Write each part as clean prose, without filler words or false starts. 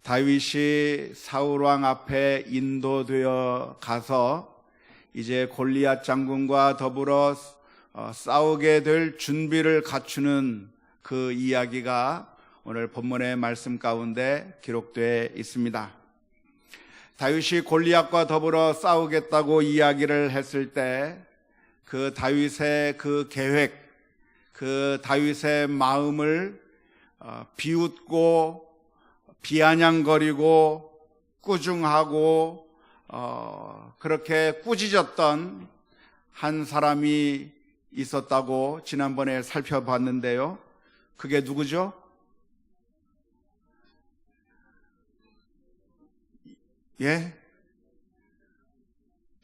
다윗이 사울왕 앞에 인도되어 가서 이제 골리앗 장군과 더불어 싸우게 될 준비를 갖추는 그 이야기가 오늘 본문의 말씀 가운데 기록되어 있습니다. 다윗이 골리앗과 더불어 싸우겠다고 이야기를 했을 때 그 다윗의 그 계획, 그 다윗의 마음을 비웃고 비아냥거리고 꾸중하고 그렇게 꾸짖었던 한 사람이 있었다고 지난번에 살펴봤는데요. 그게 누구죠? 예?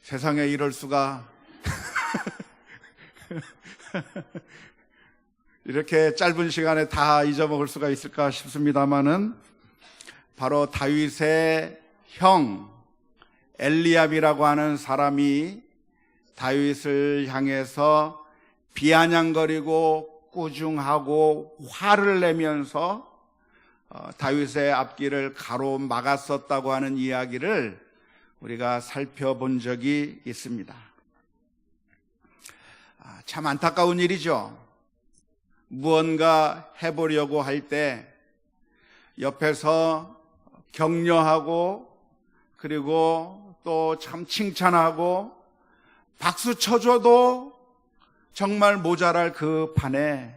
세상에 이럴 수가. 이렇게 짧은 시간에 다 잊어먹을 수가 있을까 싶습니다만은 바로 다윗의 형 엘리압이라고 하는 사람이 다윗을 향해서 비아냥거리고 꾸중하고 화를 내면서 다윗의 앞길을 가로막았었다고 하는 이야기를 우리가 살펴본 적이 있습니다. 참 안타까운 일이죠. 무언가 해보려고 할 때 옆에서 격려하고 그리고 또 참 칭찬하고 박수 쳐줘도 정말 모자랄 그 판에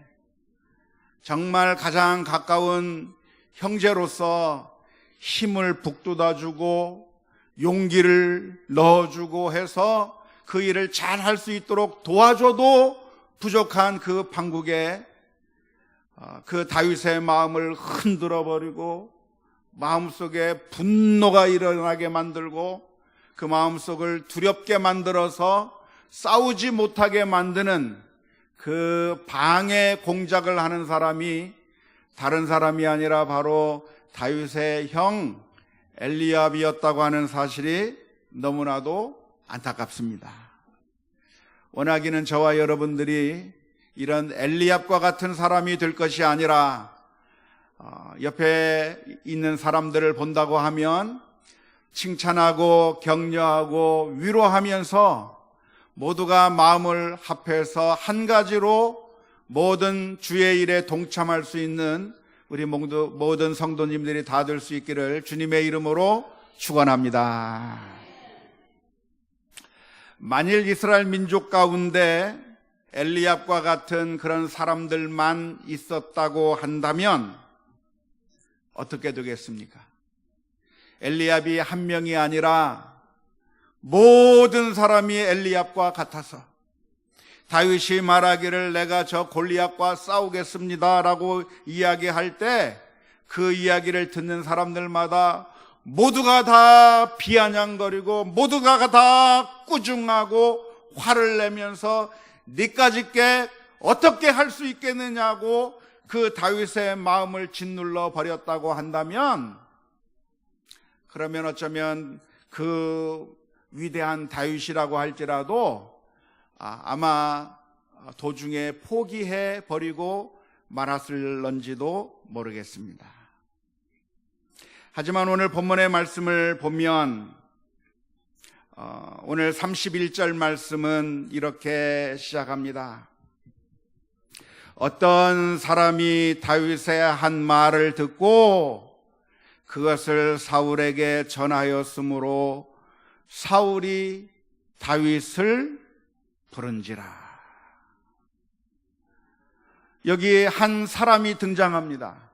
정말 가장 가까운 형제로서 힘을 북돋아주고 용기를 넣어주고 해서 그 일을 잘 할 수 있도록 도와줘도 부족한 그 판국에 그 다윗의 마음을 흔들어버리고 마음속에 분노가 일어나게 만들고 그 마음속을 두렵게 만들어서 싸우지 못하게 만드는 그 방해 공작을 하는 사람이 다른 사람이 아니라 바로 다윗의 형 엘리압이었다고 하는 사실이 너무나도 안타깝습니다. 원하기는 저와 여러분들이 이런 엘리압과 같은 사람이 될 것이 아니라 옆에 있는 사람들을 본다고 하면 칭찬하고 격려하고 위로하면서 모두가 마음을 합해서 한 가지로 모든 주의 일에 동참할 수 있는 우리 모든 성도님들이 다 될 수 있기를 주님의 이름으로 축원합니다. 만일 이스라엘 민족 가운데 엘리압과 같은 그런 사람들만 있었다고 한다면 어떻게 되겠습니까? 엘리압이 한 명이 아니라 모든 사람이 엘리압과 같아서 다윗이 말하기를 내가 저 골리앗과 싸우겠습니다 라고 이야기할 때 그 이야기를 듣는 사람들마다 모두가 다 비아냥거리고 모두가 다 꾸중하고 화를 내면서 니까짓게 어떻게 할 수 있겠느냐고 그 다윗의 마음을 짓눌러 버렸다고 한다면 그러면 어쩌면 그 위대한 다윗이라고 할지라도 아마 도중에 포기해 버리고 말았을런지도 모르겠습니다. 하지만 오늘 본문의 말씀을 보면 오늘 31절 말씀은 이렇게 시작합니다. 어떤 사람이 다윗의 한 말을 듣고 그것을 사울에게 전하였으므로 사울이 다윗을 부른지라. 여기 한 사람이 등장합니다.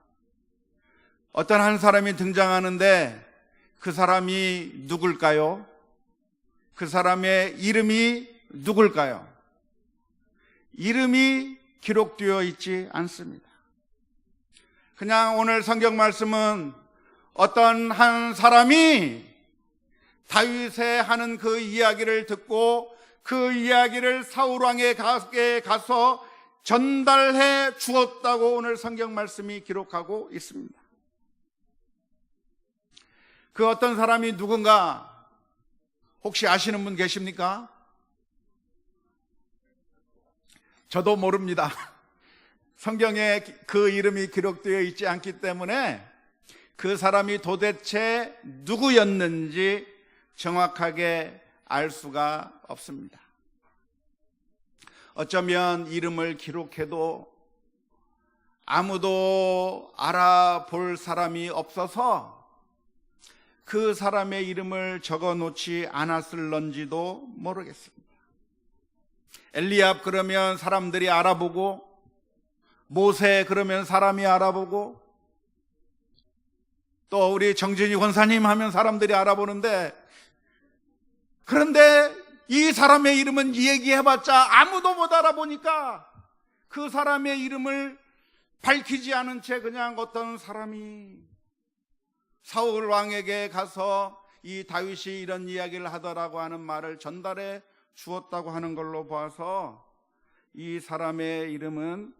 어떤 한 사람이 등장하는데 그 사람이 누굴까요? 그 사람의 이름이 누굴까요? 이름이 기록되어 있지 않습니다. 그냥 오늘 성경 말씀은 어떤 한 사람이 다윗의 하는 그 이야기를 듣고 그 이야기를 사울왕에게 가서 전달해 주었다고 오늘 성경 말씀이 기록하고 있습니다. 그 어떤 사람이 누군가 혹시 아시는 분 계십니까? 저도 모릅니다. 성경에 그 이름이 기록되어 있지 않기 때문에 그 사람이 도대체 누구였는지 정확하게 알 수가 없습니다. 어쩌면 이름을 기록해도 아무도 알아볼 사람이 없어서 그 사람의 이름을 적어 놓지 않았을런지도 모르겠습니다. 엘리압 그러면 사람들이 알아보고, 모세 그러면 사람이 알아보고, 또 우리 정진희 권사님 하면 사람들이 알아보는데, 그런데 이 사람의 이름은 얘기해봤자 아무도 못 알아보니까 그 사람의 이름을 밝히지 않은 채 그냥 어떤 사람이 사울 왕에게 가서 이 다윗이 이런 이야기를 하더라고 하는 말을 전달해 주었다고 하는 걸로 봐서 이 사람의 이름은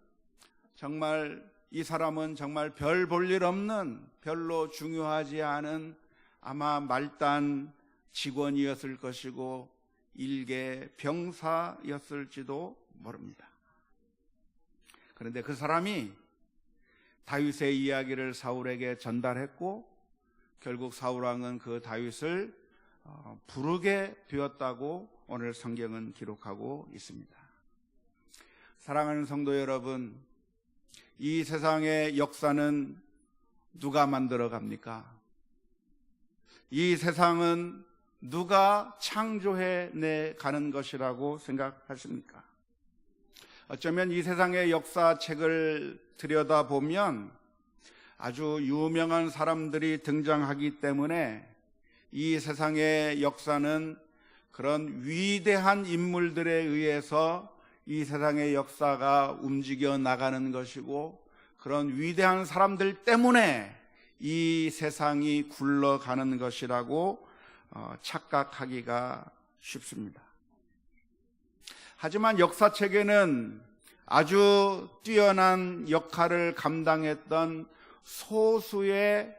정말, 이 사람은 정말 별 볼 일 없는, 별로 중요하지 않은 아마 말단 직원이었을 것이고 일개 병사였을지도 모릅니다. 그런데 그 사람이 다윗의 이야기를 사울에게 전달했고 결국 사울왕은 그 다윗을 부르게 되었다고 오늘 성경은 기록하고 있습니다. 사랑하는 성도 여러분, 이 세상의 역사는 누가 만들어 갑니까? 이 세상은 누가 창조해 내 가는 것이라고 생각하십니까? 어쩌면 이 세상의 역사책을 들여다보면 아주 유명한 사람들이 등장하기 때문에 이 세상의 역사는 그런 위대한 인물들에 의해서 이 세상의 역사가 움직여 나가는 것이고, 그런 위대한 사람들 때문에 이 세상이 굴러가는 것이라고 착각하기가 쉽습니다. 하지만 역사책에는 아주 뛰어난 역할을 감당했던 소수의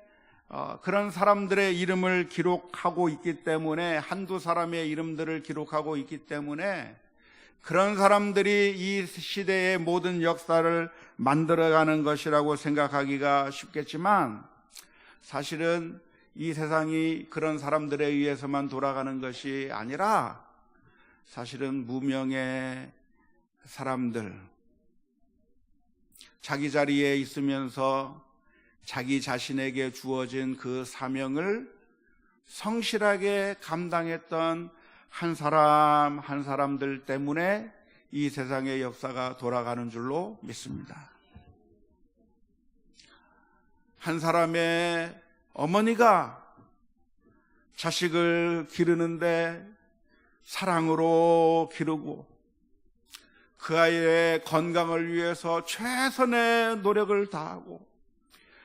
그런 사람들의 이름을 기록하고 있기 때문에, 한두 사람의 이름들을 기록하고 있기 때문에 그런 사람들이 이 시대의 모든 역사를 만들어가는 것이라고 생각하기가 쉽겠지만, 사실은 이 세상이 그런 사람들에 의해서만 돌아가는 것이 아니라 사실은 무명의 사람들, 자기 자리에 있으면서 자기 자신에게 주어진 그 사명을 성실하게 감당했던 한 사람 한 사람들 때문에 이 세상의 역사가 돌아가는 줄로 믿습니다. 한 사람의 어머니가 자식을 기르는데 사랑으로 기르고 그 아이의 건강을 위해서 최선의 노력을 다하고,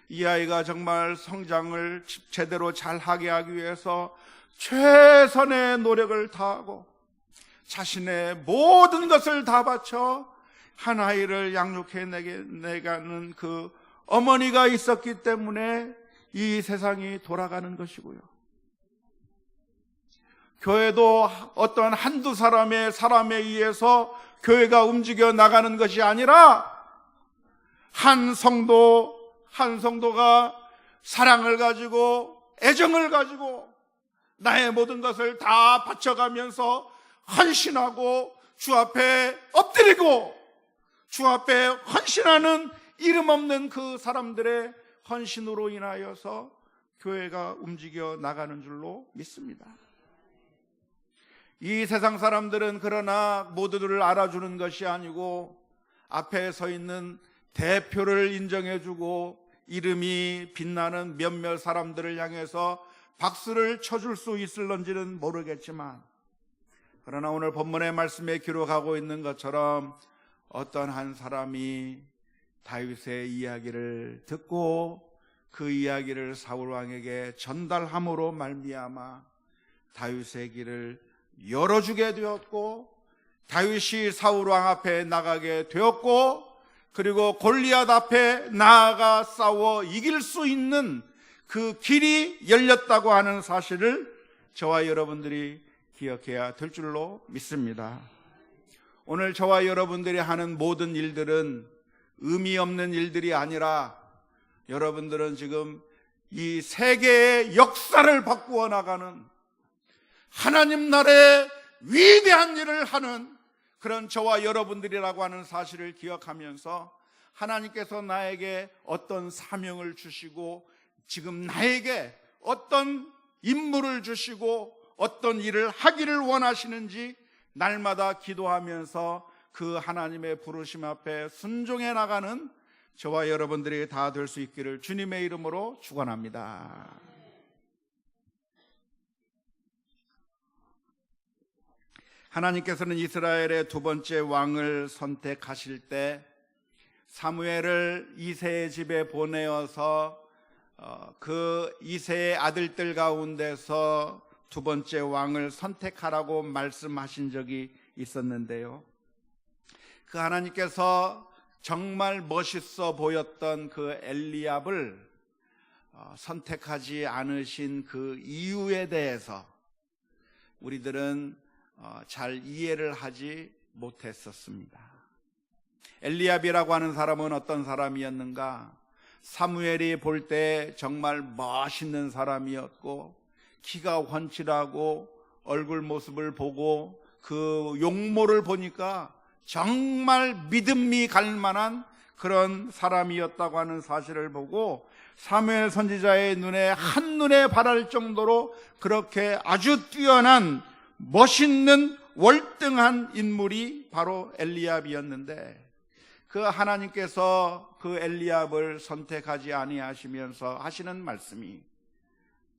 이 아이가 정말 성장을 제대로 잘하게 하기 위해서 최선의 노력을 다하고 자신의 모든 것을 다 바쳐 한 아이를 양육해 내가는 그 어머니가 있었기 때문에 이 세상이 돌아가는 것이고요. 교회도 어떤 한두 사람에 의해서 교회가 움직여 나가는 것이 아니라 한 성도가 사랑을 가지고 애정을 가지고 나의 모든 것을 다 바쳐가면서 헌신하고 주 앞에 엎드리고 주 앞에 헌신하는 이름 없는 그 사람들의 헌신으로 인하여서 교회가 움직여 나가는 줄로 믿습니다. 이 세상 사람들은 그러나 모두들을 알아주는 것이 아니고 앞에 서 있는 대표를 인정해주고 이름이 빛나는 몇몇 사람들을 향해서 박수를 쳐줄 수 있을런지는 모르겠지만, 그러나 오늘 본문의 말씀에 기록하고 있는 것처럼 어떤 한 사람이 다윗의 이야기를 듣고 그 이야기를 사울 왕에게 전달함으로 말미암아 다윗의 길을 열어주게 되었고, 다윗이 사울 왕 앞에 나가게 되었고, 그리고 골리앗 앞에 나아가 싸워 이길 수 있는 그 길이 열렸다고 하는 사실을 저와 여러분들이 기억해야 될 줄로 믿습니다. 오늘 저와 여러분들이 하는 모든 일들은 의미 없는 일들이 아니라, 여러분들은 지금 이 세계의 역사를 바꾸어 나가는 하나님 나라의 위대한 일을 하는 그런 저와 여러분들이라고 하는 사실을 기억하면서 하나님께서 나에게 어떤 사명을 주시고 지금 나에게 어떤 임무를 주시고 어떤 일을 하기를 원하시는지 날마다 기도하면서 그 하나님의 부르심 앞에 순종해 나가는 저와 여러분들이 다 될 수 있기를 주님의 이름으로 축원합니다. 하나님께서는 이스라엘의 두 번째 왕을 선택하실 때 사무엘을 이새의 집에 보내어서 그 이새의 아들들 가운데서 두 번째 왕을 선택하라고 말씀하신 적이 있었는데요, 그 하나님께서 정말 멋있어 보였던 그 엘리압을 선택하지 않으신 그 이유에 대해서 우리들은 잘 이해를 하지 못했었습니다. 엘리압이라고 하는 사람은 어떤 사람이었는가? 사무엘이 볼 때 정말 멋있는 사람이었고 키가 훤칠하고 얼굴 모습을 보고 그 용모를 보니까 정말 믿음이 갈 만한 그런 사람이었다고 하는 사실을 보고 사무엘 선지자의 눈에 한눈에 반할 정도로 그렇게 아주 뛰어난 멋있는 월등한 인물이 바로 엘리압이었는데, 그 하나님께서 그 엘리압을 선택하지 아니하시면서 하시는 말씀이,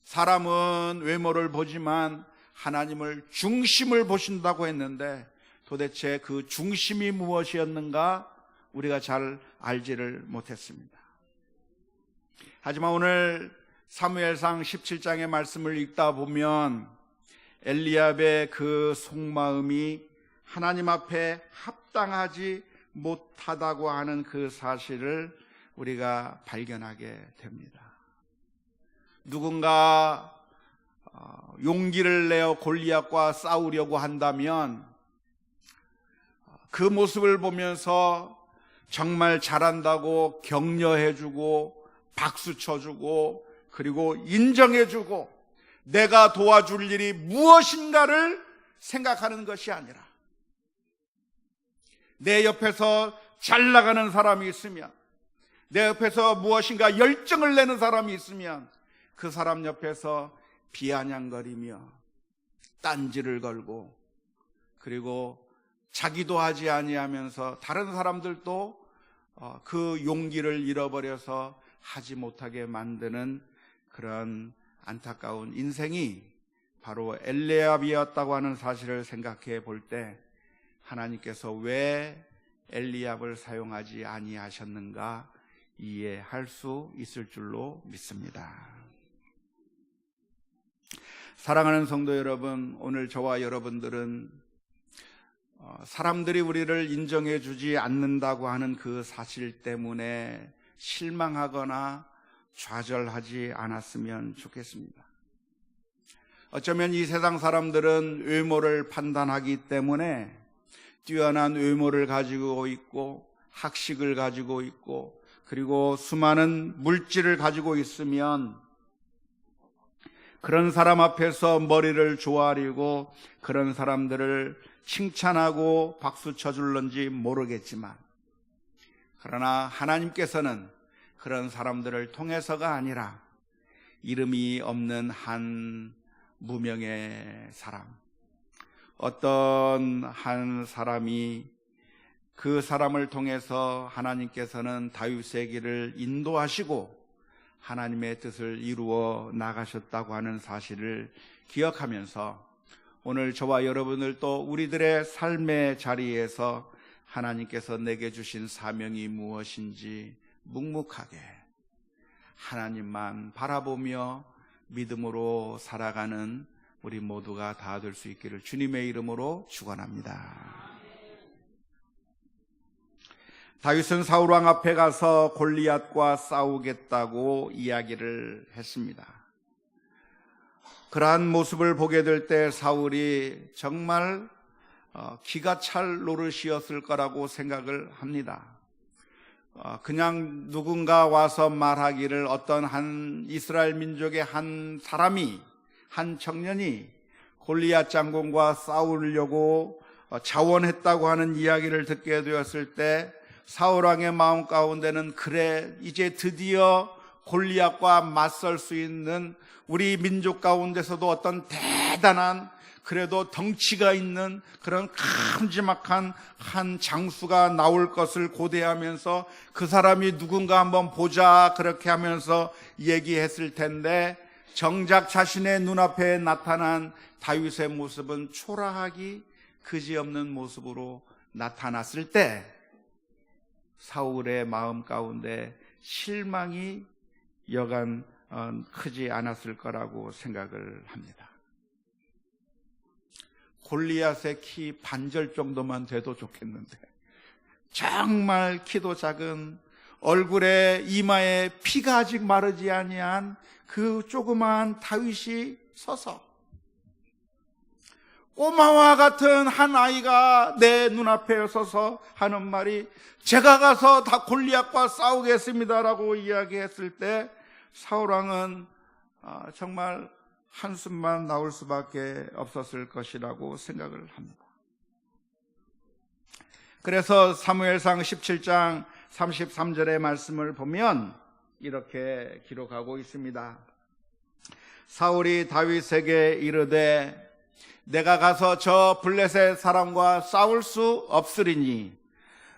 사람은 외모를 보지만 하나님을 중심을 보신다고 했는데 도대체 그 중심이 무엇이었는가 우리가 잘 알지를 못했습니다. 하지만 오늘 사무엘상 17장의 말씀을 읽다 보면 엘리압의 그 속마음이 하나님 앞에 합당하지 못하다고 하는 그 사실을 우리가 발견하게 됩니다. 누군가 용기를 내어 골리앗과 싸우려고 한다면 그 모습을 보면서 정말 잘한다고 격려해주고 박수 쳐주고 그리고 인정해주고 내가 도와줄 일이 무엇인가를 생각하는 것이 아니라, 내 옆에서 잘 나가는 사람이 있으면, 내 옆에서 무엇인가 열정을 내는 사람이 있으면 그 사람 옆에서 비아냥거리며 딴지를 걸고 그리고 자기도 하지 아니하면서 다른 사람들도 그 용기를 잃어버려서 하지 못하게 만드는 그런 안타까운 인생이 바로 엘리압이었다고 하는 사실을 생각해 볼 때 하나님께서 왜 엘리압을 사용하지 아니하셨는가 이해할 수 있을 줄로 믿습니다. 사랑하는 성도 여러분, 오늘 저와 여러분들은 사람들이 우리를 인정해 주지 않는다고 하는 그 사실 때문에 실망하거나 좌절하지 않았으면 좋겠습니다. 어쩌면 이 세상 사람들은 외모를 판단하기 때문에 뛰어난 외모를 가지고 있고 학식을 가지고 있고 그리고 수많은 물질을 가지고 있으면 그런 사람 앞에서 머리를 조아리고 그런 사람들을 칭찬하고 박수 쳐줄런지 모르겠지만, 그러나 하나님께서는 그런 사람들을 통해서가 아니라 이름이 없는 한 무명의 사람, 어떤 한 사람이 그 사람을 통해서 하나님께서는 다윗의 길을 인도하시고 하나님의 뜻을 이루어 나가셨다고 하는 사실을 기억하면서 오늘 저와 여러분을 또 우리들의 삶의 자리에서 하나님께서 내게 주신 사명이 무엇인지 묵묵하게 하나님만 바라보며 믿음으로 살아가는 우리 모두가 다 될 수 있기를 주님의 이름으로 축원합니다. 다윗은 사울왕 앞에 가서 골리앗과 싸우겠다고 이야기를 했습니다. 그러한 모습을 보게 될 때 사울이 정말 기가 찰 노릇이었을 거라고 생각을 합니다. 그냥 누군가 와서 말하기를 어떤 한 이스라엘 민족의 한 사람이, 한 청년이 골리앗 장군과 싸우려고 자원했다고 하는 이야기를 듣게 되었을 때 사울 왕의 마음 가운데는 그래, 이제 드디어 골리앗과 맞설 수 있는 우리 민족 가운데서도 어떤 대단한, 그래도 덩치가 있는 그런 큼지막한 한 장수가 나올 것을 고대하면서 그 사람이 누군가 한번 보자 그렇게 하면서 얘기했을 텐데, 정작 자신의 눈앞에 나타난 다윗의 모습은 초라하기 그지없는 모습으로 나타났을 때 사울의 마음 가운데 실망이 여간 크지 않았을 거라고 생각을 합니다. 골리앗의 키 반절 정도만 돼도 좋겠는데, 정말 키도 작은, 얼굴에 이마에 피가 아직 마르지 아니한 그 조그마한 다윗이 서서 꼬마와 같은 한 아이가 내 눈앞에 서서 하는 말이, 제가 가서 다 골리앗과 싸우겠습니다라고 이야기했을 때 사울 왕은 정말 한숨만 나올 수밖에 없었을 것이라고 생각을 합니다. 그래서 사무엘상 17장 33절의 말씀을 보면 이렇게 기록하고 있습니다. 사울이 다윗에게 이르되 내가 가서 저 블레셋 사람과 싸울 수 없으리니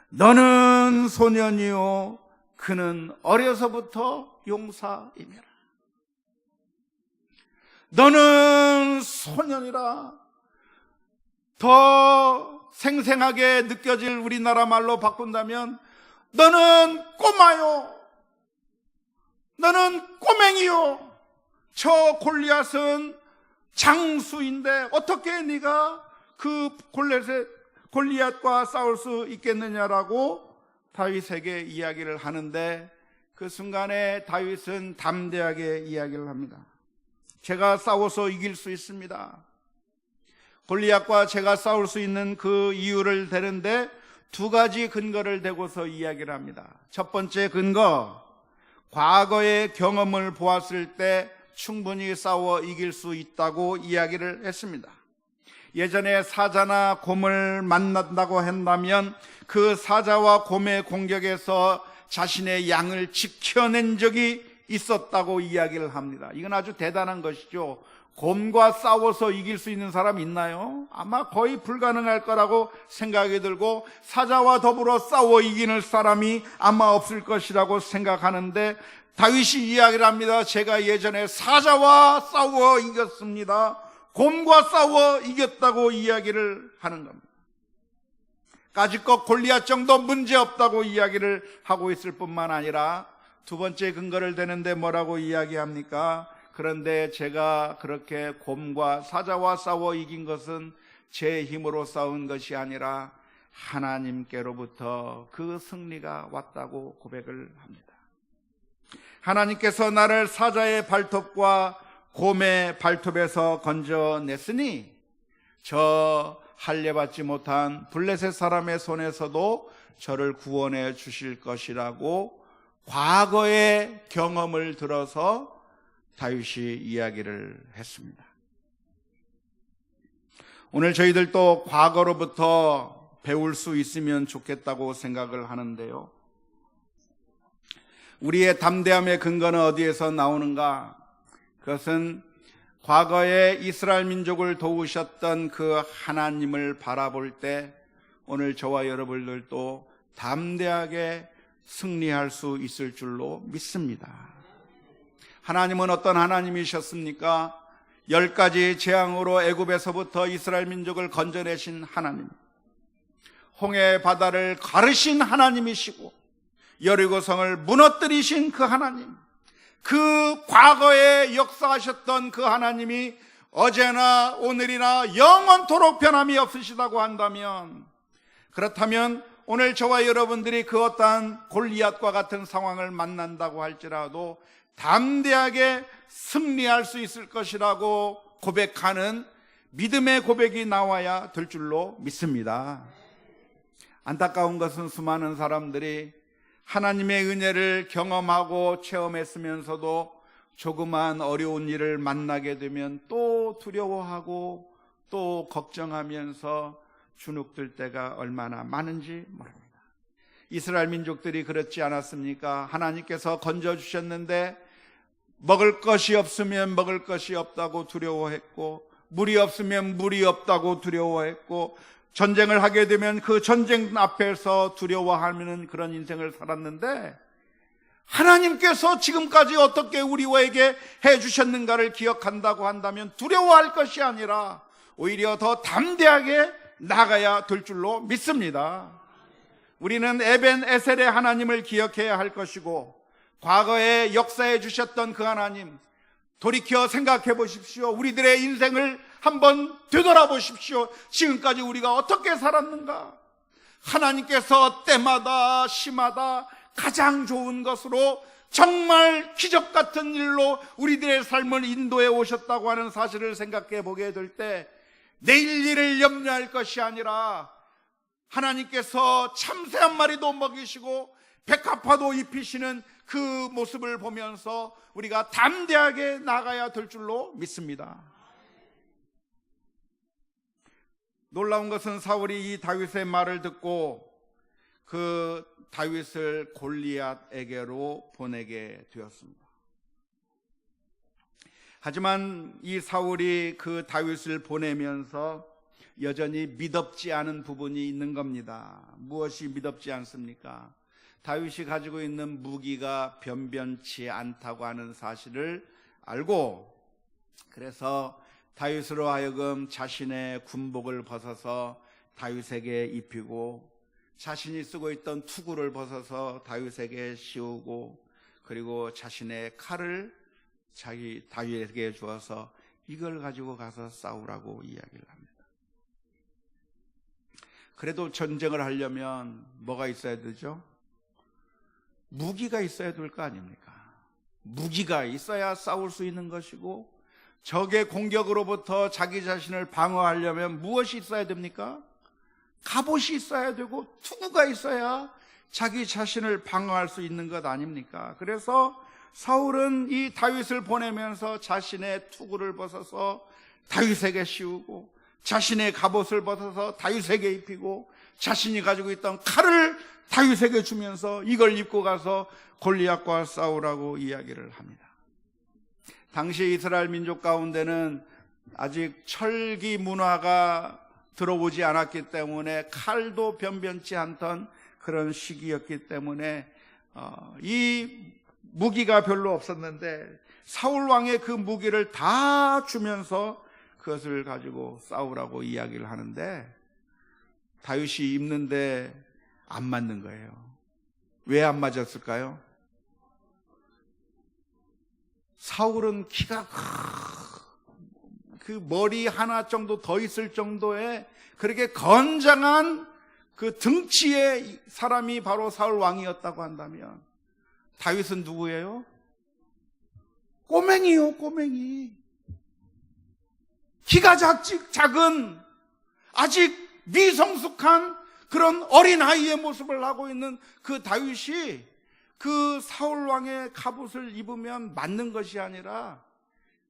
너는 소년이요 그는 어려서부터 용사이니라. 너는 소년이라. 더 생생하게 느껴질 우리나라 말로 바꾼다면 너는 꼬마요, 너는 꼬맹이요. 저 골리앗은 장수인데 어떻게 네가 그 골리앗과 싸울 수 있겠느냐라고 다윗에게 이야기를 하는데, 그 순간에 다윗은 담대하게 이야기를 합니다. 제가 싸워서 이길 수 있습니다. 골리앗과 제가 싸울 수 있는 그 이유를 대는데 두 가지 근거를 대고서 이야기를 합니다. 첫 번째 근거, 과거의 경험을 보았을 때 충분히 싸워 이길 수 있다고 이야기를 했습니다. 예전에 사자나 곰을 만난다고 한다면 그 사자와 곰의 공격에서 자신의 양을 지켜낸 적이 있었다고 이야기를 합니다. 이건 아주 대단한 것이죠. 곰과 싸워서 이길 수 있는 사람 있나요? 아마 거의 불가능할 거라고 생각이 들고, 사자와 더불어 싸워 이기는 사람이 아마 없을 것이라고 생각하는데, 다윗이 이야기를 합니다. 제가 예전에 사자와 싸워 이겼습니다. 곰과 싸워 이겼다고 이야기를 하는 겁니다. 까짓것 골리앗 정도 문제없다고 이야기를 하고 있을 뿐만 아니라 두 번째 근거를 대는데 뭐라고 이야기합니까? 그런데 제가 그렇게 곰과 사자와 싸워 이긴 것은 제 힘으로 싸운 것이 아니라 하나님께로부터 그 승리가 왔다고 고백을 합니다. 하나님께서 나를 사자의 발톱과 곰의 발톱에서 건져냈으니 저 할례받지 못한 블레셋 사람의 손에서도 저를 구원해 주실 것이라고 과거의 경험을 들어서 다윗이 이야기를 했습니다. 오늘 저희들도 과거로부터 배울 수 있으면 좋겠다고 생각을 하는데요. 우리의 담대함의 근거는 어디에서 나오는가? 그것은 과거에 이스라엘 민족을 도우셨던 그 하나님을 바라볼 때 오늘 저와 여러분들도 담대하게 승리할 수 있을 줄로 믿습니다. 하나님은 어떤 하나님이셨습니까? 10가지 재앙으로 애굽에서부터 이스라엘 민족을 건져내신 하나님, 홍해 바다를 가르신 하나님이시고 여리고성을 무너뜨리신 그 하나님, 그 과거에 역사하셨던 그 하나님이 어제나 오늘이나 영원토록 변함이 없으시다고 한다면, 그렇다면 오늘 저와 여러분들이 그 어떠한 골리앗과 같은 상황을 만난다고 할지라도 담대하게 승리할 수 있을 것이라고 고백하는 믿음의 고백이 나와야 될 줄로 믿습니다. 안타까운 것은 수많은 사람들이 하나님의 은혜를 경험하고 체험했으면서도 조그만 어려운 일을 만나게 되면 또 두려워하고 또 걱정하면서 주눅들 때가 얼마나 많은지 모릅니다. 이스라엘 민족들이 그렇지 않았습니까? 하나님께서 건져주셨는데 먹을 것이 없으면 먹을 것이 없다고 두려워했고, 물이 없으면 물이 없다고 두려워했고, 전쟁을 하게 되면 그 전쟁 앞에서 두려워하는 그런 인생을 살았는데, 하나님께서 지금까지 어떻게 우리에게 해주셨는가를 기억한다고 한다면 두려워할 것이 아니라 오히려 더 담대하게 나가야 될 줄로 믿습니다. 우리는 에벤 에셀의 하나님을 기억해야 할 것이고, 과거에 역사해 주셨던 그 하나님, 돌이켜 생각해 보십시오. 우리들의 인생을 한번 되돌아보십시오. 지금까지 우리가 어떻게 살았는가? 하나님께서 때마다 시마다 가장 좋은 것으로, 정말 기적 같은 일로 우리들의 삶을 인도해 오셨다고 하는 사실을 생각해 보게 될 때, 내일 일을 염려할 것이 아니라 하나님께서 참새 한 마리도 먹이시고 백합화도 입히시는 그 모습을 보면서 우리가 담대하게 나가야 될 줄로 믿습니다. 놀라운 것은 사울이 이 다윗의 말을 듣고 그 다윗을 골리앗에게로 보내게 되었습니다. 하지만 이 사울이 그 다윗을 보내면서 여전히 미덥지 않은 부분이 있는 겁니다. 무엇이 미덥지 않습니까? 다윗이 가지고 있는 무기가 변변치 않다고 하는 사실을 알고, 그래서 다윗으로 하여금 자신의 군복을 벗어서 다윗에게 입히고, 자신이 쓰고 있던 투구를 벗어서 다윗에게 씌우고, 그리고 자신의 칼을 자기 다윗에게 주어서 이걸 가지고 가서 싸우라고 이야기를 합니다. 그래도 전쟁을 하려면 뭐가 있어야 되죠? 무기가 있어야 될 거 아닙니까? 무기가 있어야 싸울 수 있는 것이고, 적의 공격으로부터 자기 자신을 방어하려면 무엇이 있어야 됩니까? 갑옷이 있어야 되고 투구가 있어야 자기 자신을 방어할 수 있는 것 아닙니까? 그래서 사울은 이 다윗을 보내면서 자신의 투구를 벗어서 다윗에게 씌우고, 자신의 갑옷을 벗어서 다윗에게 입히고, 자신이 가지고 있던 칼을 다윗에게 주면서 이걸 입고 가서 골리앗과 싸우라고 이야기를 합니다. 당시 이스라엘 민족 가운데는 아직 철기 문화가 들어오지 않았기 때문에 칼도 변변치 않던 그런 시기였기 때문에 이 무기가 별로 없었는데, 사울 왕의 그 무기를 다 주면서 그것을 가지고 싸우라고 이야기를 하는데, 다윗이 입는데 안 맞는 거예요. 왜 안 맞았을까요? 사울은 키가 그 머리 하나 정도 더 있을 정도의 그렇게 건장한 그 등치의 사람이 바로 사울 왕이었다고 한다면, 다윗은 누구예요? 꼬맹이요, 꼬맹이. 키가 작은 아직 미성숙한 그런 어린아이의 모습을 하고 있는 그 다윗이 그 사울 왕의 갑옷을 입으면 맞는 것이 아니라,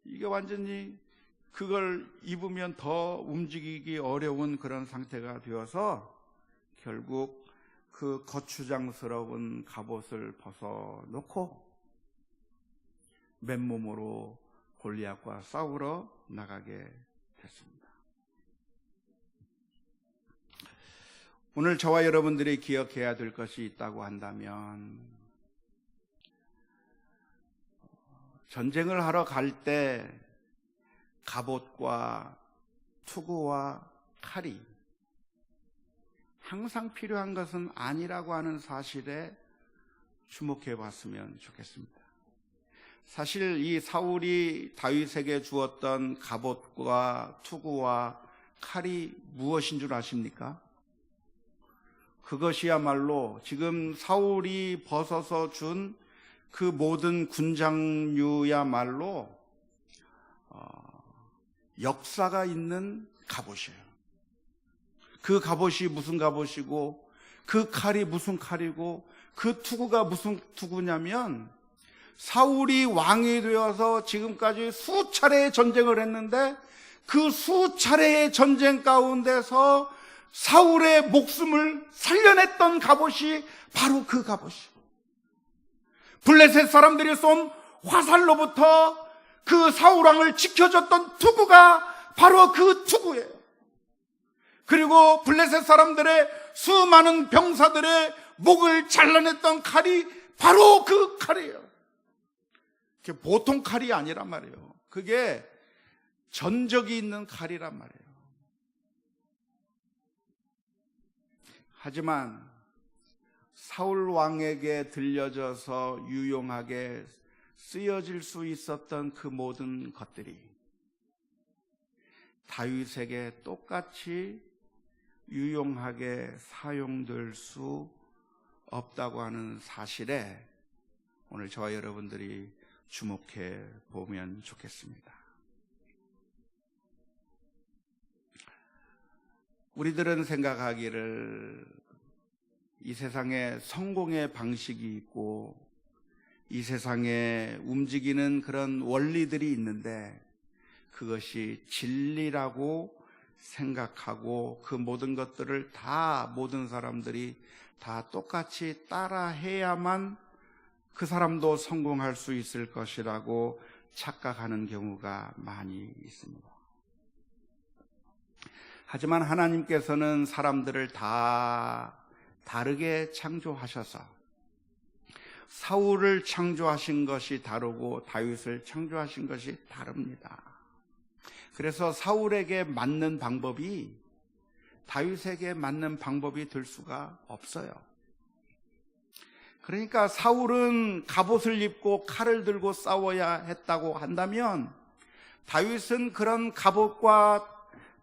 이게 완전히 그걸 입으면 더 움직이기 어려운 그런 상태가 되어서 결국 그 거추장스러운 갑옷을 벗어놓고 맨몸으로 골리앗과 싸우러 나가게 됐습니다. 오늘 저와 여러분들이 기억해야 될 것이 있다고 한다면, 전쟁을 하러 갈 때 갑옷과 투구와 칼이 항상 필요한 것은 아니라고 하는 사실에 주목해 봤으면 좋겠습니다. 사실 이 사울이 다윗에게 주었던 갑옷과 투구와 칼이 무엇인 줄 아십니까? 그것이야말로 지금 사울이 벗어서 준 그 모든 군장류야말로 역사가 있는 갑옷이에요. 그 갑옷이 무슨 갑옷이고, 그 칼이 무슨 칼이고, 그 투구가 무슨 투구냐면 사울이 왕이 되어서 지금까지 수차례의 전쟁을 했는데 그 수차례의 전쟁 가운데서 사울의 목숨을 살려냈던 갑옷이 바로 그 갑옷이에요. 블레셋 사람들이 쏜 화살로부터 그 사울왕을 지켜줬던 투구가 바로 그 투구예요. 그리고 블레셋 사람들의 수많은 병사들의 목을 잘라냈던 칼이 바로 그 칼이에요. 그게 보통 칼이 아니란 말이에요. 그게 전적이 있는 칼이란 말이에요. 하지만 사울 왕에게 들려져서 유용하게 쓰여질 수 있었던 그 모든 것들이 다윗에게 똑같이 유용하게 사용될 수 없다고 하는 사실에 오늘 저와 여러분들이 주목해 보면 좋겠습니다. 우리들은 생각하기를 이 세상에 성공의 방식이 있고 이 세상에 움직이는 그런 원리들이 있는데 그것이 진리라고 생각하고 그 모든 것들을 다 모든 사람들이 다 똑같이 따라해야만 그 사람도 성공할 수 있을 것이라고 착각하는 경우가 많이 있습니다. 하지만 하나님께서는 사람들을 다 다르게 창조하셔서 사울을 창조하신 것이 다르고 다윗을 창조하신 것이 다릅니다. 그래서 사울에게 맞는 방법이 다윗에게 맞는 방법이 될 수가 없어요. 그러니까 사울은 갑옷을 입고 칼을 들고 싸워야 했다고 한다면 다윗은 그런 갑옷과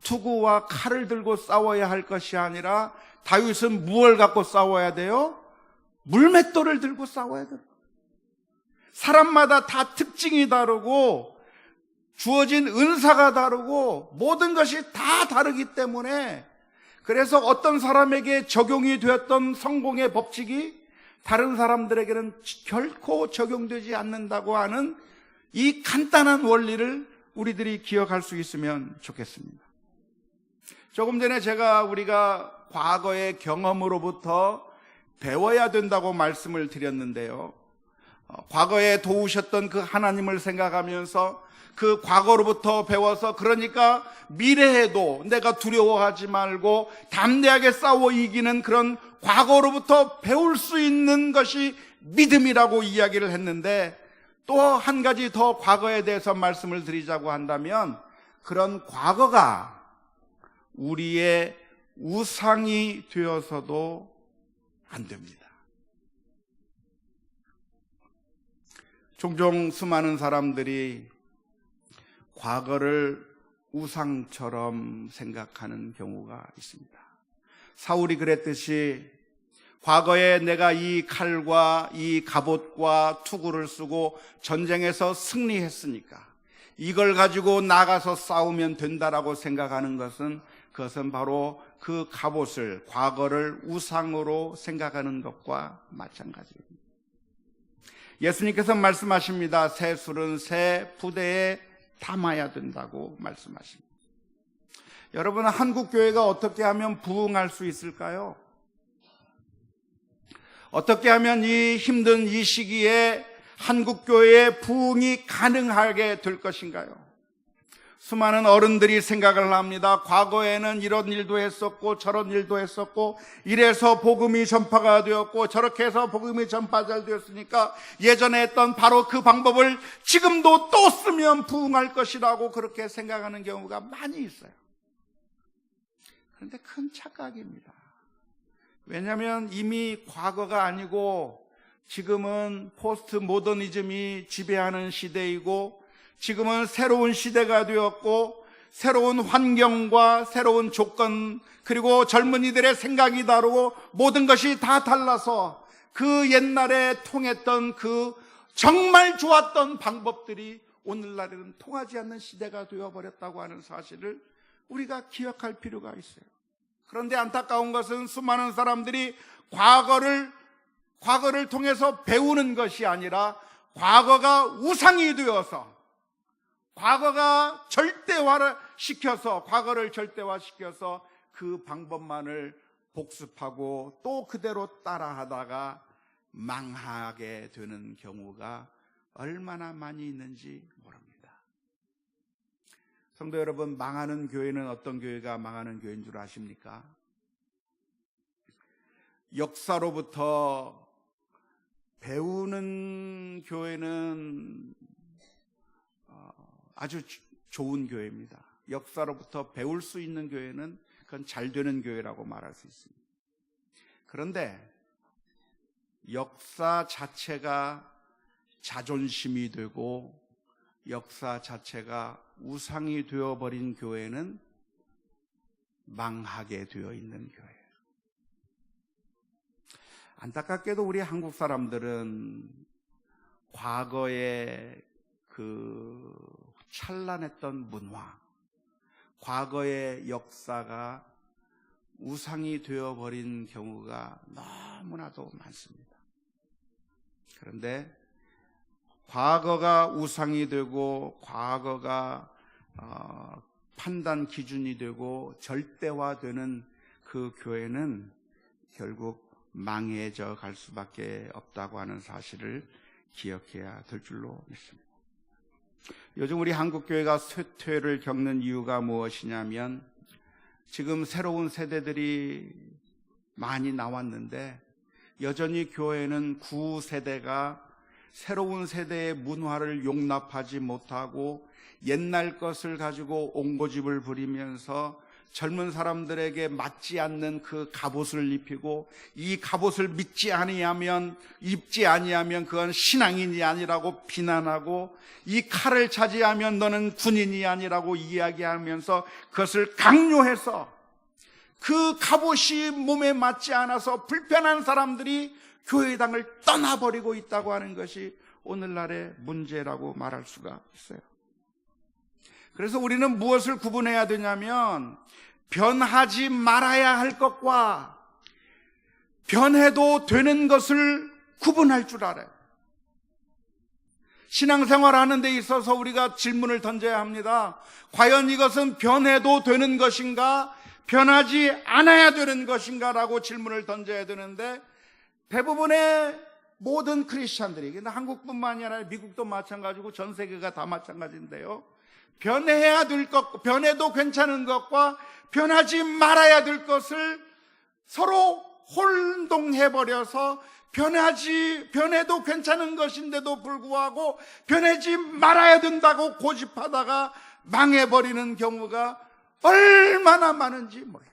투구와 칼을 들고 싸워야 할 것이 아니라 다윗은 무엇을 갖고 싸워야 돼요? 물맷돌을 들고 싸워야 돼요. 사람마다 다 특징이 다르고 주어진 은사가 다르고 모든 것이 다 다르기 때문에 그래서 어떤 사람에게 적용이 되었던 성공의 법칙이 다른 사람들에게는 결코 적용되지 않는다고 하는 이 간단한 원리를 우리들이 기억할 수 있으면 좋겠습니다. 조금 전에 우리가 과거의 경험으로부터 배워야 된다고 말씀을 드렸는데요. 과거에 도우셨던 그 하나님을 생각하면서 그 과거로부터 배워서 그러니까 미래에도 내가 두려워하지 말고 담대하게 싸워 이기는 그런 과거로부터 배울 수 있는 것이 믿음이라고 이야기를 했는데 또 한 가지 더 과거에 대해서 말씀을 드리자고 한다면 그런 과거가 우리의 우상이 되어서도 안 됩니다. 종종 수많은 사람들이 과거를 우상처럼 생각하는 경우가 있습니다. 사울이 그랬듯이 과거에 내가 이 칼과 이 갑옷과 투구를 쓰고 전쟁에서 승리했으니까 이걸 가지고 나가서 싸우면 된다라고 생각하는 것은 그것은 바로 그 갑옷을 과거를 우상으로 생각하는 것과 마찬가지입니다. 예수님께서 말씀하십니다. 새 술은 새 부대에 담아야 된다고 말씀하십니다. 여러분, 한국 교회가 어떻게 하면 부흥할 수 있을까요? 어떻게 하면 이 힘든 이 시기에 한국 교회의 부흥이 가능하게 될 것인가요? 수많은 어른들이 생각을 합니다. 과거에는 이런 일도 했었고 저런 일도 했었고 이래서 복음이 전파가 되었고 저렇게 해서 복음이 전파 잘 되었으니까 예전에 했던 바로 그 방법을 지금도 또 쓰면 부흥할 것이라고 그렇게 생각하는 경우가 많이 있어요. 그런데 큰 착각입니다. 왜냐하면 이미 과거가 아니고 지금은 포스트 모더니즘이 지배하는 시대이고 지금은 새로운 시대가 되었고 새로운 환경과 새로운 조건 그리고 젊은이들의 생각이 다르고 모든 것이 다 달라서 그 옛날에 통했던 그 정말 좋았던 방법들이 오늘날에는 통하지 않는 시대가 되어버렸다고 하는 사실을 우리가 기억할 필요가 있어요. 그런데 안타까운 것은 수많은 사람들이 과거를 통해서 배우는 것이 아니라 과거가 우상이 되어서 과거가 과거를 절대화시켜서 그 방법만을 복습하고 또 그대로 따라하다가 망하게 되는 경우가 얼마나 많이 있는지 모릅니다. 성도 여러분, 망하는 교회는 어떤 교회가 망하는 교회인 줄 아십니까? 역사로부터 배우는 교회는 아주 좋은 교회입니다. 역사로부터 배울 수 있는 교회는 그건 잘 되는 교회라고 말할 수 있습니다. 그런데 역사 자체가 자존심이 되고 역사 자체가 우상이 되어버린 교회는 망하게 되어 있는 교회예요. 안타깝게도 우리 한국 사람들은 과거의 그 찬란했던 문화, 과거의 역사가 우상이 되어버린 경우가 너무나도 많습니다. 그런데 과거가 우상이 되고 과거가 판단 기준이 되고 절대화되는 그 교회는 결국 망해져 갈 수밖에 없다고 하는 사실을 기억해야 될 줄로 믿습니다. 요즘 우리 한국교회가 쇠퇴를 겪는 이유가 무엇이냐면 지금 새로운 세대들이 많이 나왔는데 여전히 교회는 구세대가 새로운 세대의 문화를 용납하지 못하고 옛날 것을 가지고 옹고집을 부리면서 젊은 사람들에게 맞지 않는 그 갑옷을 입히고 이 갑옷을 입지 아니하면 그건 신앙인이 아니라고 비난하고 이 칼을 차지하면 너는 군인이 아니라고 이야기하면서 그것을 강요해서 그 갑옷이 몸에 맞지 않아서 불편한 사람들이 교회당을 떠나버리고 있다고 하는 것이 오늘날의 문제라고 말할 수가 있어요. 그래서 우리는 무엇을 구분해야 되냐면 변하지 말아야 할 것과 변해도 되는 것을 구분할 줄 알아요. 신앙생활 하는 데 있어서 우리가 질문을 던져야 합니다. 과연 이것은 변해도 되는 것인가? 변하지 않아야 되는 것인가? 라고 질문을 던져야 되는데 대부분의 모든 크리스찬들이, 근데 한국뿐만이 아니라 미국도 마찬가지고 전 세계가 다 마찬가지인데요. 변해야 될 것, 변해도 괜찮은 것과 변하지 말아야 될 것을 서로 혼동해버려서 변해도 괜찮은 것인데도 불구하고 변하지 말아야 된다고 고집하다가 망해버리는 경우가 얼마나 많은지 몰라요.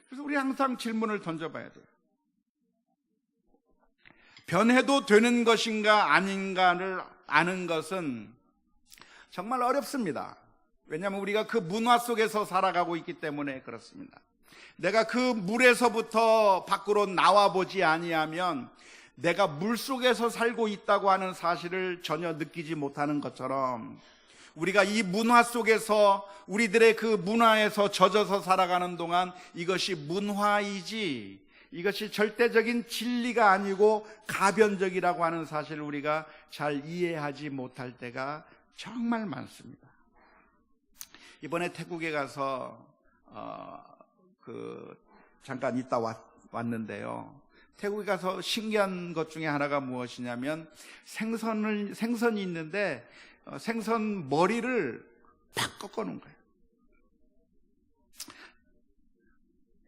그래서 우리 항상 질문을 던져봐야 돼요. 변해도 되는 것인가 아닌가를 아는 것은 정말 어렵습니다. 왜냐하면 우리가 그 문화 속에서 살아가고 있기 때문에 그렇습니다. 내가 그 물에서부터 밖으로 나와보지 아니하면 내가 물속에서 살고 있다고 하는 사실을 전혀 느끼지 못하는 것처럼 우리가 이 문화 속에서 우리들의 그 문화에서 젖어서 살아가는 동안 이것이 문화이지 이것이 절대적인 진리가 아니고 가변적이라고 하는 사실을 우리가 잘 이해하지 못할 때가 정말 많습니다. 이번에 태국에 가서 잠깐 있다 왔는데요. 태국에 가서 신기한 것 중에 하나가 무엇이냐면 생선이 있는데 생선 머리를 팍 꺾어놓은 거예요.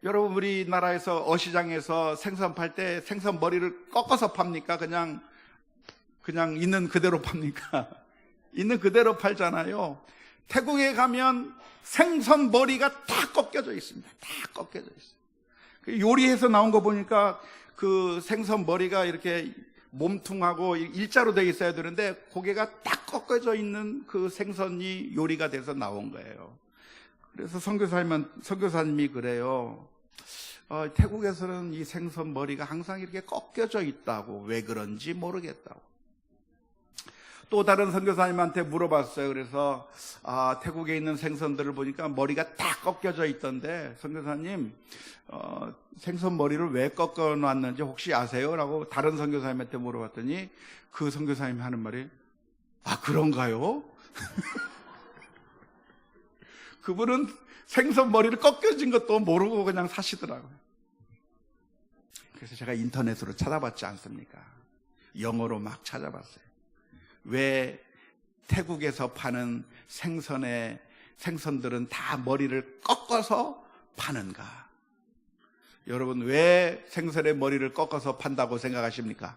여러분 우리나라에서 어시장에서 생선 팔 때 생선 머리를 꺾어서 팝니까? 그냥 있는 그대로 팝니까? 있는 그대로 팔잖아요. 태국에 가면 생선 머리가 다 꺾여져 있습니다. 다 꺾여져 있어요. 요리해서 나온 거 보니까 그 생선 머리가 이렇게 몸통하고 일자로 되어 있어야 되는데 고개가 딱 꺾여져 있는 그 생선이 요리가 돼서 나온 거예요. 그래서 선교사님이 그래요. 태국에서는 이 생선 머리가 항상 이렇게 꺾여져 있다고. 왜 그런지 모르겠다고. 또 다른 선교사님한테 물어봤어요. 그래서 태국에 있는 생선들을 보니까 머리가 딱 꺾여져 있던데, 선교사님 생선 머리를 왜 꺾어 놨는지 혹시 아세요? 라고 다른 선교사님한테 물어봤더니 그 선교사님이 하는 말이 그런가요? 그분은 생선 머리를 꺾여진 것도 모르고 그냥 사시더라고요. 그래서 제가 인터넷으로 찾아봤지 않습니까? 영어로 막 찾아봤어요. 왜 태국에서 파는 생선들은 다 머리를 꺾어서 파는가? 여러분, 왜 생선의 머리를 꺾어서 판다고 생각하십니까?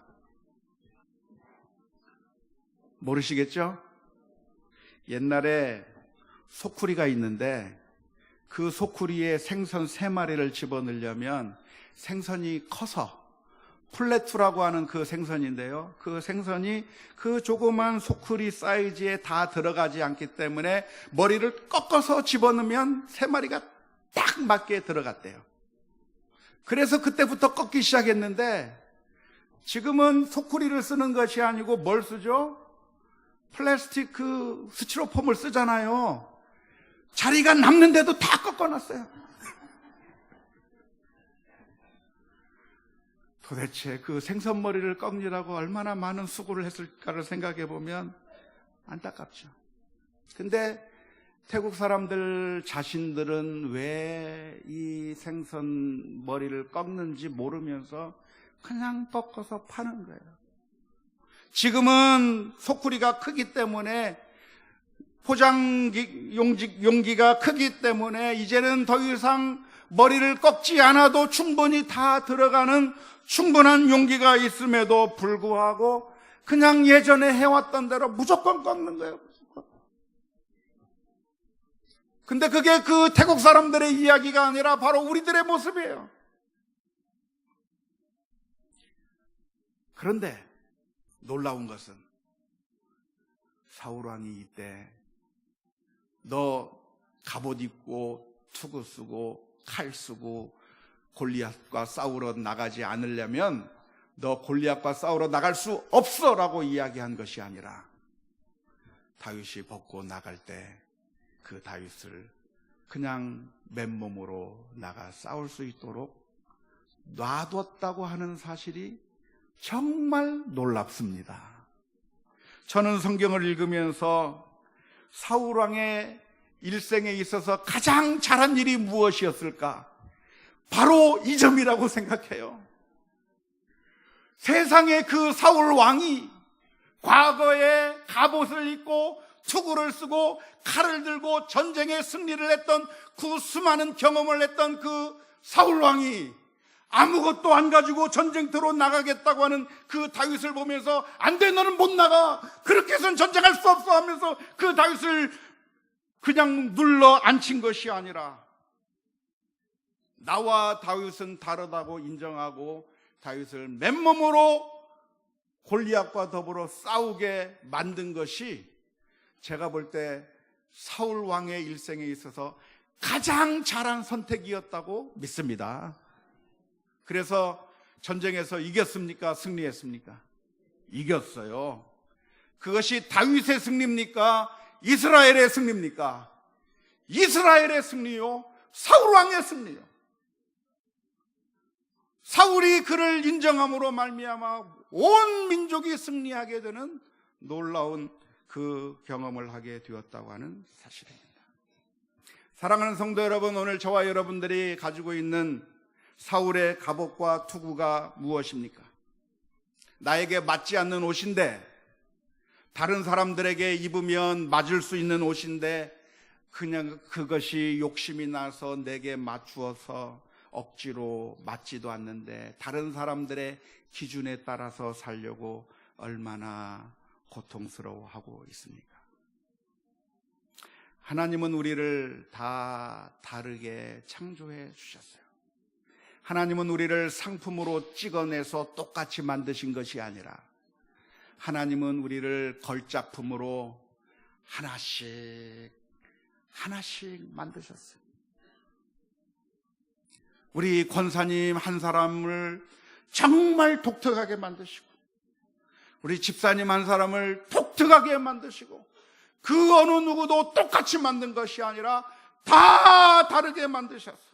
모르시겠죠? 옛날에 소쿠리가 있는데 그 소쿠리에 생선 3마리를 집어넣으려면 생선이 커서, 플래투라고 하는 그 생선인데요, 그 생선이 그 조그만 소쿠리 사이즈에 다 들어가지 않기 때문에 머리를 꺾어서 집어넣으면 3마리가 딱 맞게 들어갔대요. 그래서 그때부터 꺾기 시작했는데, 지금은 소쿠리를 쓰는 것이 아니고 뭘 쓰죠? 플라스틱 스티로폼을 쓰잖아요. 자리가 남는데도 다 꺾어놨어요. 도대체 그 생선머리를 꺾느라고 얼마나 많은 수고를 했을까를 생각해 보면 안타깝죠. 근데 태국 사람들 자신들은 왜 이 생선머리를 꺾는지 모르면서 그냥 꺾어서 파는 거예요. 지금은 소쿠리가 크기 때문에, 포장 용기가 크기 때문에 이제는 더 이상 머리를 꺾지 않아도 충분히 다 들어가는 충분한 용기가 있음에도 불구하고 그냥 예전에 해왔던 대로 무조건 꺾는 거예요. 근데 그게 그 태국 사람들의 이야기가 아니라 바로 우리들의 모습이에요. 그런데 놀라운 것은 사울 왕이 이때 너 갑옷 입고 투구 쓰고 칼 쓰고 골리앗과 싸우러 나가지 않으려면 너 골리앗과 싸우러 나갈 수 없어 라고 이야기한 것이 아니라, 다윗이 벗고 나갈 때 그 다윗을 그냥 맨몸으로 나가 싸울 수 있도록 놔뒀다고 하는 사실이 정말 놀랍습니다. 저는 성경을 읽으면서 사울 왕의 일생에 있어서 가장 잘한 일이 무엇이었을까? 바로 이 점이라고 생각해요. 세상에 그 사울 왕이 과거에 갑옷을 입고 투구를 쓰고 칼을 들고 전쟁에 승리를 했던, 그 수많은 경험을 했던 그 사울 왕이 아무것도 안 가지고 전쟁터로 나가겠다고 하는 그 다윗을 보면서 안 돼, 너는 못 나가, 그렇게 해서는 전쟁할 수 없어 하면서 그 다윗을 그냥 눌러 앉힌 것이 아니라, 나와 다윗은 다르다고 인정하고 다윗을 맨몸으로 골리앗과 더불어 싸우게 만든 것이 제가 볼 때 사울 왕의 일생에 있어서 가장 잘한 선택이었다고 믿습니다. 그래서 전쟁에서 이겼습니까? 승리했습니까? 이겼어요. 그것이 다윗의 승리입니까? 이스라엘의 승리입니까? 이스라엘의 승리요, 사울 왕의 승리요. 사울이 그를 인정함으로 말미암아 온 민족이 승리하게 되는 놀라운 그 경험을 하게 되었다고 하는 사실입니다. 사랑하는 성도 여러분, 오늘 저와 여러분들이 가지고 있는 사울의 갑옷과 투구가 무엇입니까? 나에게 맞지 않는 옷인데, 다른 사람들에게 입으면 맞을 수 있는 옷인데, 그냥 그것이 욕심이 나서 내게 맞추어서 억지로 맞지도 않는데 다른 사람들의 기준에 따라서 살려고 얼마나 고통스러워하고 있습니까? 하나님은 우리를 다 다르게 창조해 주셨어요. 하나님은 우리를 상품으로 찍어내서 똑같이 만드신 것이 아니라, 하나님은 우리를 걸작품으로 하나씩 만드셨어요. 우리 권사님 한 사람을 정말 독특하게 만드시고, 우리 집사님 한 사람을 독특하게 만드시고 그 어느 누구도 똑같이 만든 것이 아니라 다 다르게 만드셨어.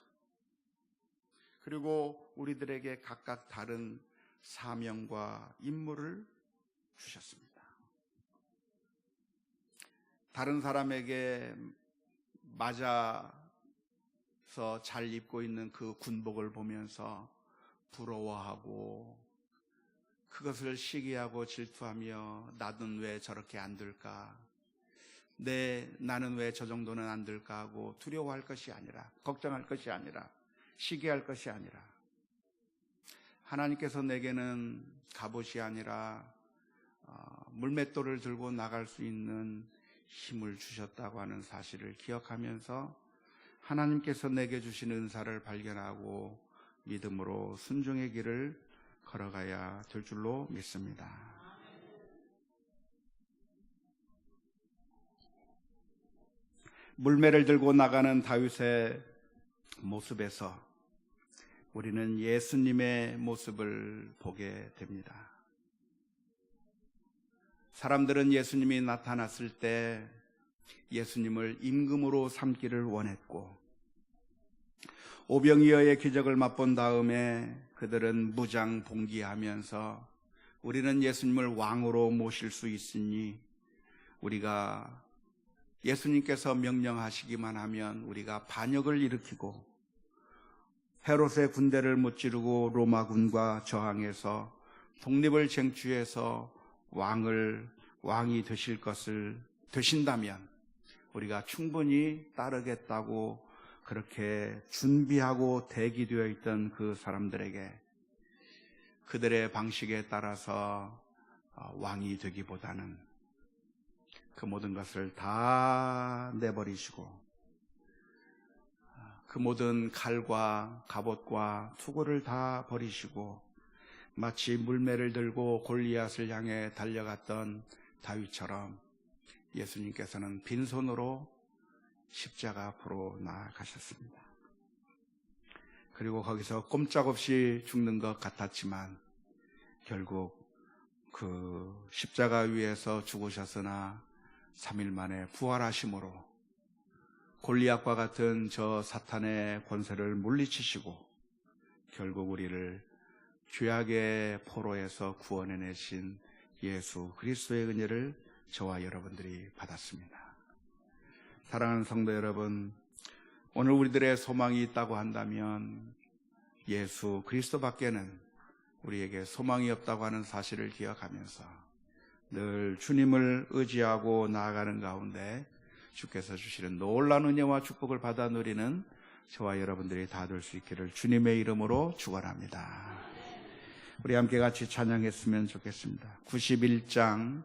그리고 우리들에게 각각 다른 사명과 임무를 주셨습니다. 다른 사람에게 맞아서 잘 입고 있는 그 군복을 보면서 부러워하고 그것을 시기하고 질투하며 나는 왜 저렇게 안 될까? 나는 왜 저 정도는 안 될까 하고 두려워할 것이 아니라, 걱정할 것이 아니라, 시기할 것이 아니라, 하나님께서 내게는 갑옷이 아니라 물맷돌을 들고 나갈 수 있는 힘을 주셨다고 하는 사실을 기억하면서 하나님께서 내게 주신 은사를 발견하고 믿음으로 순종의 길을 걸어가야 될 줄로 믿습니다. 물매를 들고 나가는 다윗의 모습에서 우리는 예수님의 모습을 보게 됩니다. 사람들은 예수님이 나타났을 때 예수님을 임금으로 삼기를 원했고, 오병이어의 기적을 맛본 다음에 그들은 무장봉기하면서 우리는 예수님을 왕으로 모실 수 있으니 우리가 예수님께서 명령하시기만 하면 우리가 반역을 일으키고 헤롯의 군대를 무찌르고 로마군과 저항해서 독립을 쟁취해서 왕이 되신다면 우리가 충분히 따르겠다고 그렇게 준비하고 대기되어 있던 그 사람들에게 그들의 방식에 따라서 왕이 되기보다는 그 모든 것을 다 내버리시고 그 모든 칼과 갑옷과 투구를 다 버리시고 마치 물매를 들고 골리앗을 향해 달려갔던 다윗처럼 예수님께서는 빈손으로 십자가 앞으로 나아가셨습니다. 그리고 거기서 꼼짝없이 죽는 것 같았지만 결국 그 십자가 위에서 죽으셨으나 3일 만에 부활하심으로 골리앗과 같은 저 사탄의 권세를 물리치시고 결국 우리를 죄악의 포로에서 구원해내신 예수 그리스도의 은혜를 저와 여러분들이 받았습니다. 사랑하는 성도 여러분, 오늘 우리들의 소망이 있다고 한다면 예수 그리스도밖에는 우리에게 소망이 없다고 하는 사실을 기억하면서 늘 주님을 의지하고 나아가는 가운데 주께서 주시는 놀라운 은혜와 축복을 받아 누리는 저와 여러분들이 다 될 수 있기를 주님의 이름으로 축원합니다. 우리 함께 같이 찬양했으면 좋겠습니다. 91장